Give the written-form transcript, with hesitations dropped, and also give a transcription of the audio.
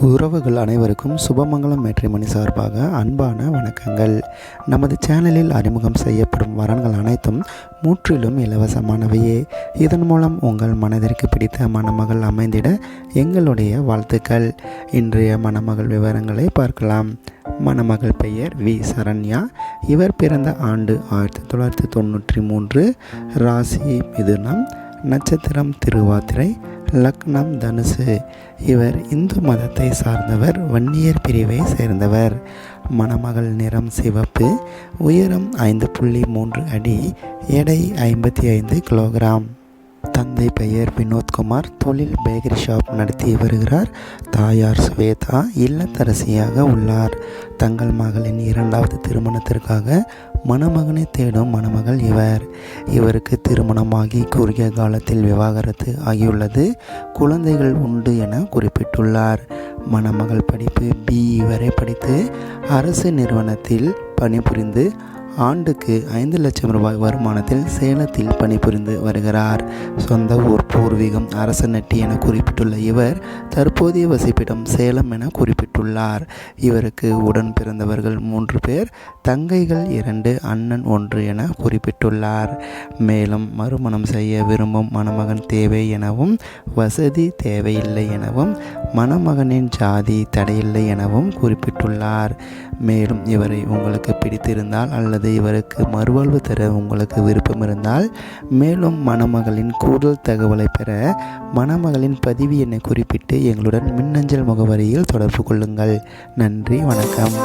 உறவுகள் அனைவருக்கும் சுபமங்கலம் மேட்ரிமோனி சார்பாக அன்பான வணக்கங்கள். நமது சேனலில் அறிமுகம் செய்யப்படும் வரன்கள் அனைத்தும் முற்றிலும் இலவசமானவையே. இதன் மூலம் உங்கள் மனதிற்கு பிடித்த மணமகள் அமைந்திட எங்களுடைய வாழ்த்துக்கள். இன்றைய மணமகள் விவரங்களை பார்க்கலாம். மணமகள் பெயர் வி சரண்யா. இவர் பிறந்த ஆண்டு 1993. ராசி மிதுனம், நட்சத்திரம் திருவாதிரை, லக்னம் தனுசு. இவர் இந்து மதத்தை சார்ந்தவர், வன்னியர் பிரிவை சேர்ந்தவர். மணமகள் நிறம் சிவப்பு, உயரம் 5.3 அடி, எடை 55 கிலோகிராம். தந்தை பெயர் வினோத்குமார், தொழில் பேக்கரி ஷாப் நடத்தி வருகிறார். தாயார் ஸ்வேதா இல்லத்தரசியாக உள்ளார். தங்கள் மகளின் 2வது திருமணத்திற்காக மணமகனை தேடும் மணமகள் இவருக்கு திருமணமாகி குறுகிய காலத்தில் விவாகரத்து ஆகியுள்ளது. குழந்தைகள் உண்டு என குறிப்பிட்டுள்ளார். மணமகள் படிப்பு BE வரை படித்து அரசு நிறுவனத்தில் பணிபுரிந்து ஆண்டுக்கு 5 லட்சம் ரூபாய் வருமானத்தில் சேலத்தில் பணிபுரிந்து வருகிறார். சொந்த ஊர் பூர்வீகம் அரசநட்டி என குறிப்பிட்டுள்ள இவர் தற்போதைய வசிப்பிடம் சேலம் என குறிப்பிட்டுள்ளார். இவருக்கு உடன் பிறந்தவர்கள் 3 பேர், தங்கைகள் 2, அண்ணன் 1 என குறிப்பிட்டுள்ளார். மேலும் மறுமணம் செய்ய விரும்பும் மணமகன் தேவை எனவும், வசதி தேவையில்லை எனவும், மணமகனின் ஜாதி தடையில்லை எனவும் குறிப்பிட்டுள்ளார். மேலும் இவரை உங்களுக்கு பிடித்திருந்தால் அல்லது இவருக்கு மறுவாழ்வு தர உங்களுக்கு விருப்பம் இருந்தால், மேலும் மணமகளின் கூடுதல் தகவலை பெற மணமகளின் பதிவு எண்ணை குறிப்பிட்டு எங்களுடன் மின்னஞ்சல் முகவரியில் தொடர்பு கொள்ளுங்கள். நன்றி, வணக்கம்.